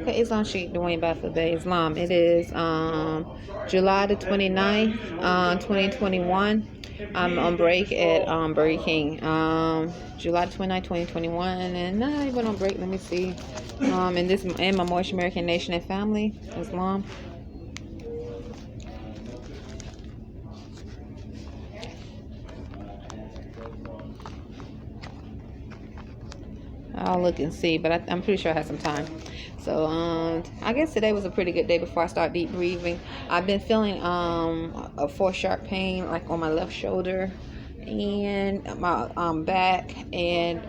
Okay, Islam Sheikh Dwayne Bay Islam. It is July the 29th, 2021. I'm on break at Burger King. July 29th, 2021, and I went on break. Let me see. And this and my Moorish American Nation and Family Islam. I'll look and see, but I'm pretty sure I have some time. So I guess today was a pretty good day before I start deep breathing. I've been feeling a foresharp pain like on my left shoulder and my back, and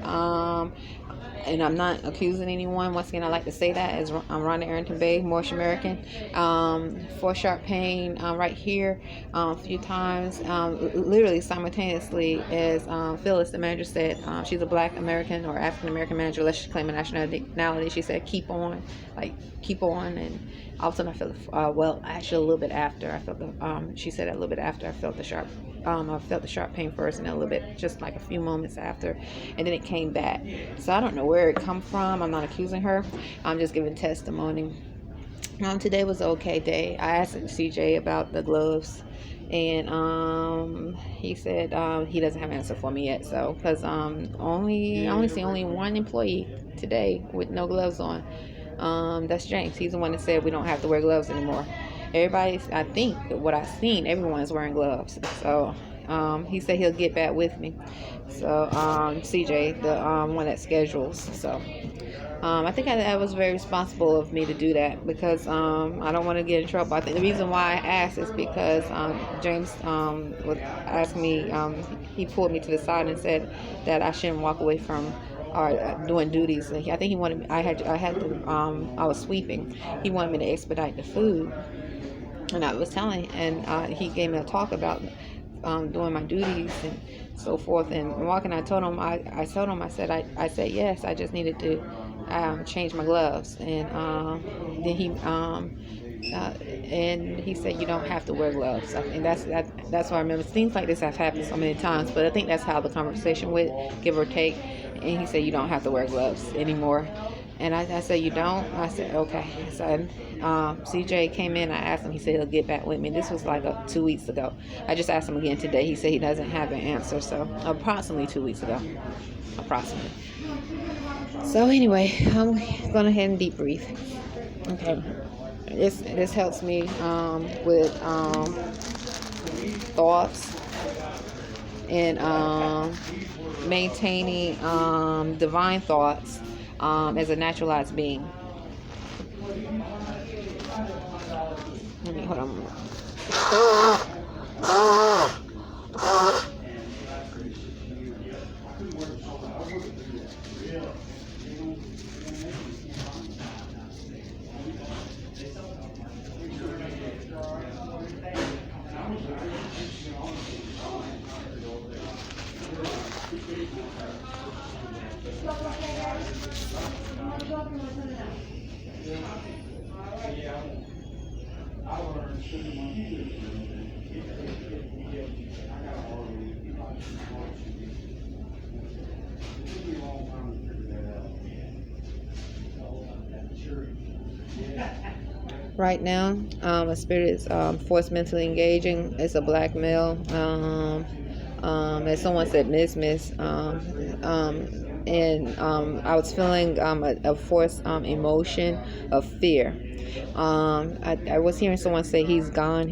I'm not accusing anyone. Once again, I like to say that as I'm Rhonda Arrington-Bey, Moorish American. Foresharp pain right here a few times, literally simultaneously, as Phyllis, the manager, said. She's a Black American or African American manager. Let's just claim a nationality. She said, keep on, keep on. And all of a sudden I felt, well, actually a little bit after, I felt she said a little bit after I felt the sharp I felt the sharp pain first, and then a little bit, just like a few moments after, and then it came back. So I don't know where it come from. I'm not accusing her. I'm just giving testimony. Today was an okay day. I asked CJ about the gloves, and he said he doesn't have an answer for me yet. So because I only see one employee today with no gloves on. That's James. He's the one that said we don't have to wear gloves anymore. Everybody, I think what I've seen, everyone's wearing gloves. So he said he'll get back with me. So CJ, the one that schedules. So I think that was very responsible of me to do that, because I don't want to get in trouble. I think the reason why I asked is because James would ask me. He pulled me to the side and said that I shouldn't walk away from doing duties. I think he wanted me. I was sweeping. He wanted me to expedite the food. And I was telling, and he gave me a talk about doing my duties and so forth. And walking, I told him, I said yes, I just needed to change my gloves. And then he said you don't have to wear gloves. And that's what I remember. Things like this have happened so many times, but I think that's how the conversation went, give or take. And he said you don't have to wear gloves anymore. And I said, you don't? I said, okay. So CJ came in. I asked him. He said he'll get back with me. This was like 2 weeks ago. I just asked him again today. He said he doesn't have an answer. So approximately 2 weeks ago. Approximately. So anyway, I'm going ahead and deep breathe. Okay. This helps me with thoughts and maintaining divine thoughts. As a naturalized being. Let me hold on. Right now, a spirit is force mentally engaging. It's a black male. As someone said, miss. And I was feeling a force emotion of fear. I was hearing someone say he's gone.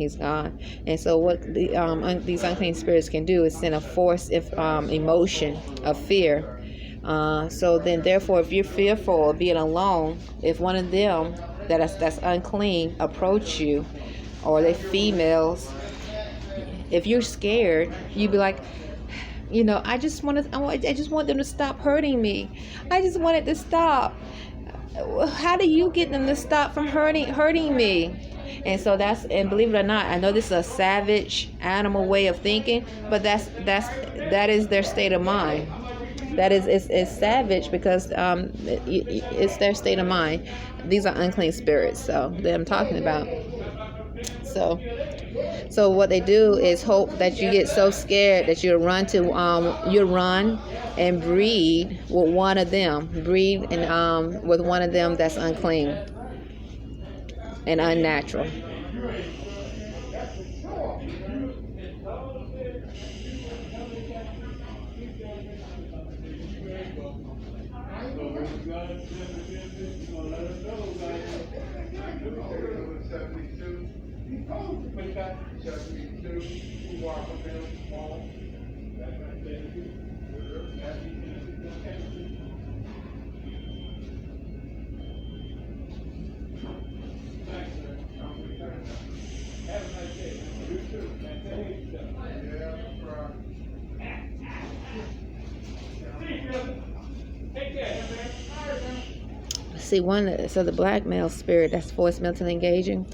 And so what these unclean spirits can do is send a force emotion of fear. So then, therefore, if you're fearful of being alone, if one of them that's unclean approach you, or they females, if you're scared, you'd be like, I just want them to stop hurting me. I just want it to stop. How do you get them to stop from hurting me? And so and believe it or not, I know this is a savage animal way of thinking, but that is their state of mind. That is, it's savage because it's their state of mind. These are unclean spirits, so that I'm talking about. So So what they do is hope that you get so scared that you run and breed with one of them, with one of them that's unclean and unnatural. See, so the black male spirit that's forced mentally engaging,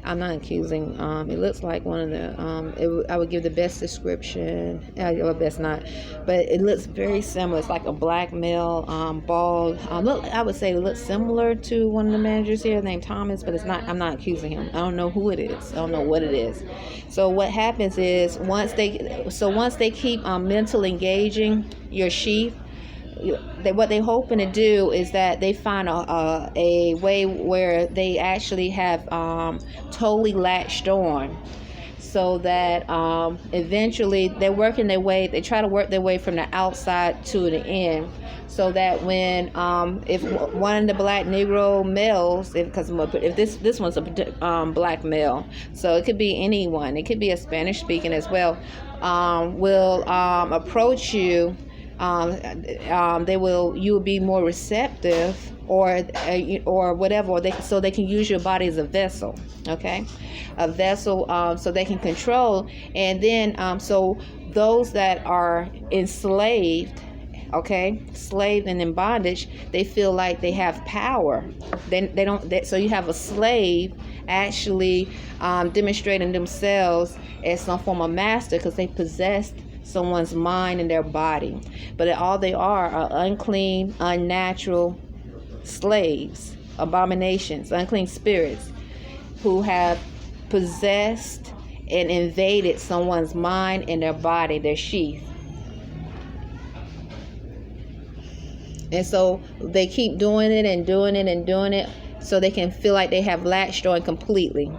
I'm not accusing. It looks like one of the. I would give the best description, or best not, but it looks very similar. It's like a black male, bald. I would say it looks similar to one of the managers here named Thomas, but it's not. I'm not accusing him. I don't know who it is. I don't know what it is. So what happens is once they keep mentally engaging your sheath. What they're hoping to do is that they find a way where they actually have totally latched on, so that eventually they try to work their way from the outside to the in, so that when if one of the black Negro males, if this one's a black male, so it could be anyone, it could be a Spanish speaking as well, will approach you. You will be more receptive, or whatever, so they can use your body as a vessel, okay, a vessel, so they can control. And then so those that are enslaved, okay, slave and in bondage, they feel like they have power. They don't. So you have a slave actually demonstrating themselves as some form of master because they possessed someone's mind and their body, but all they are unclean, unnatural slaves, abominations, unclean spirits who have possessed and invaded someone's mind and their body, their sheath. And so they keep doing it and doing it and doing it so they can feel like they have latched on completely.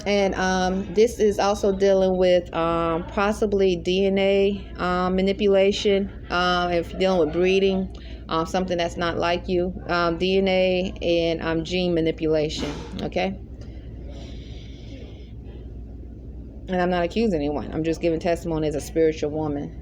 And this is also dealing with possibly DNA manipulation. If you're dealing with breeding, something that's not like you, DNA and gene manipulation. Okay. And I'm not accusing anyone. I'm just giving testimony as a spiritual woman.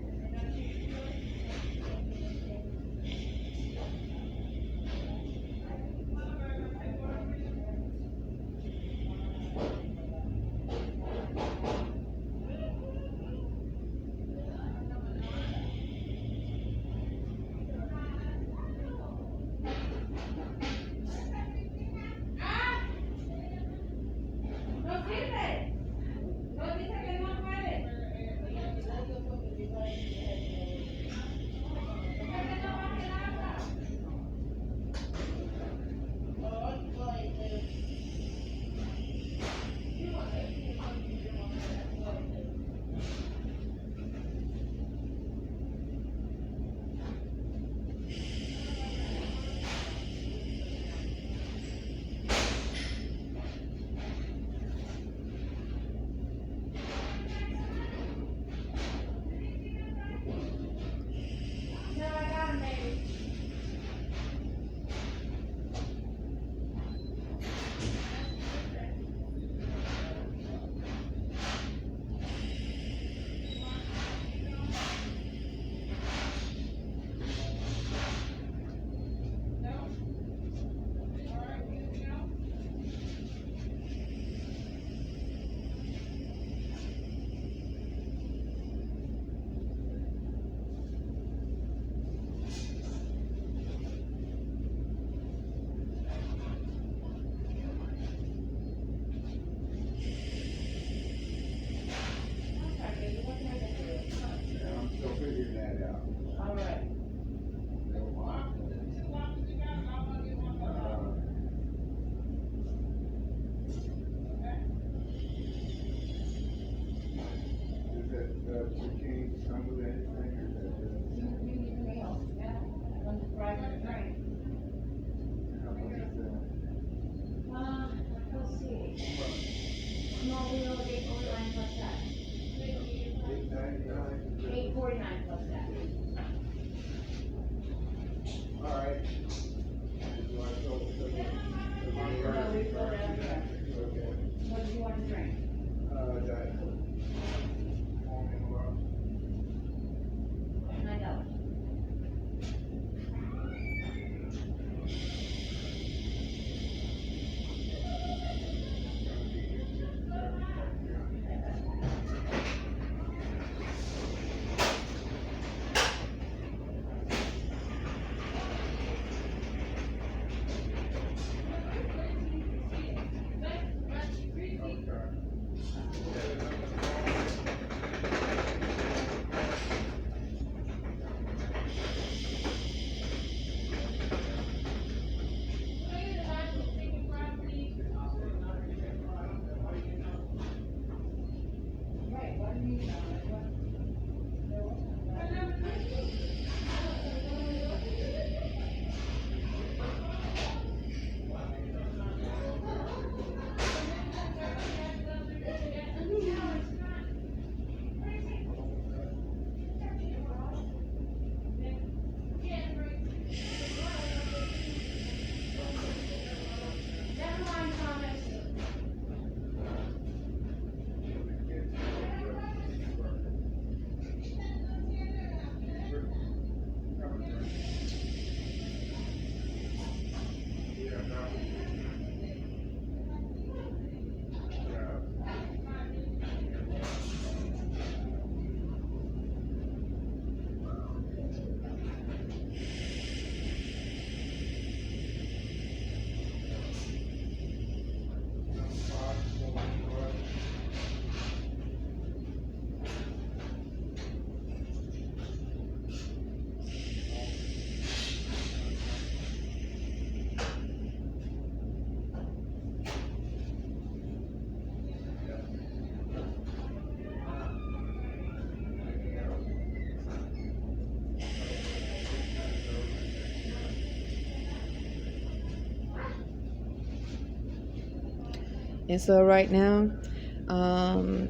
And so right now,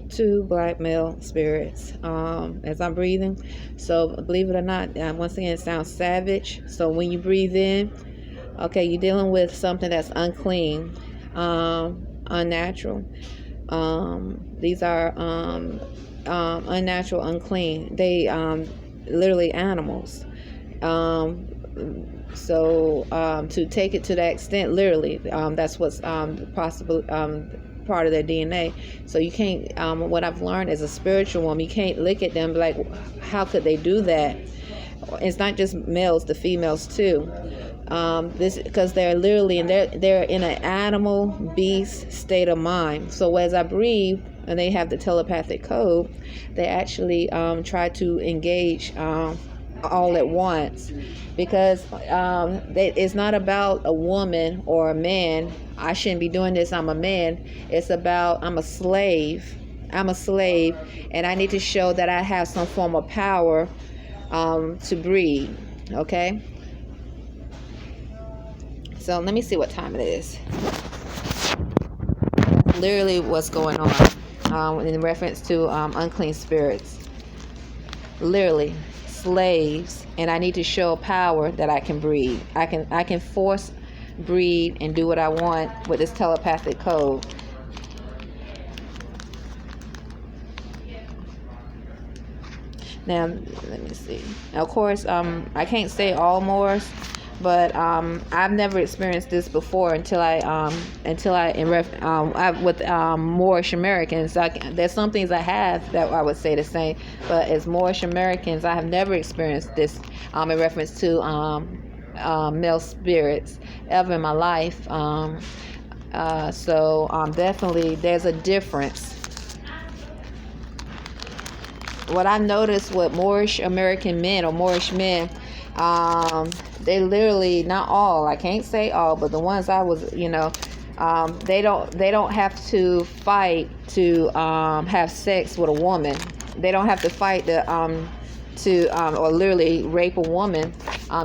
two black male spirits as I'm breathing. So believe it or not, once again, it sounds savage. So when you breathe in, okay, you're dealing with something that's unclean, unnatural. These are unnatural, unclean. They literally animals. To take it to that extent, literally, that's what's possible part of their DNA. So you can't. What I've learned as a spiritual woman, you can't look at them like, how could they do that? It's not just males, the females too. This because they're literally they're in an animal beast state of mind. So as I breathe, and they have the telepathic code, they actually try to engage all at once, because it's not about a woman or a man. I shouldn't be doing this, I'm a man. It's about I'm a slave, and I need to show that I have some form of power to breed. Okay, so let me see what time it is. That's literally what's going on in reference to unclean spirits. Literally slaves, and I need to show power that I can breed. I can force breed and do what I want with this telepathic code. Now let me see. Now, of course, I can't say all Moors, but I've never experienced this before until I with Moorish Americans. There's some things I have that I would say the same, but as Moorish Americans, I have never experienced this in reference to male spirits ever in my life. Definitely there's a difference. What I noticed with Moorish American men or Moorish men, they literally, not all, I can't say all, but the ones I was, they don't have to fight to have sex with a woman. They don't have to fight or literally rape a woman.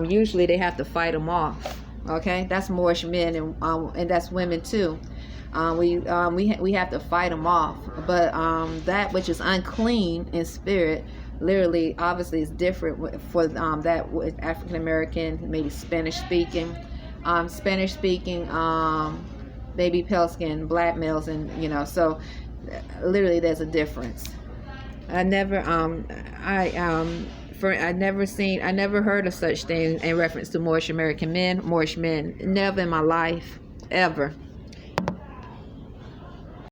Usually they have to fight them off. Okay, that's Moorish men, and that's women too. We have to fight them off, but that which is unclean in spirit, literally, obviously, is different for that with African American, maybe Spanish speaking, maybe pale skin, black males, and so literally there's a difference. I never heard of such thing in reference to Moorish American men, Moorish men. Never in my life, ever.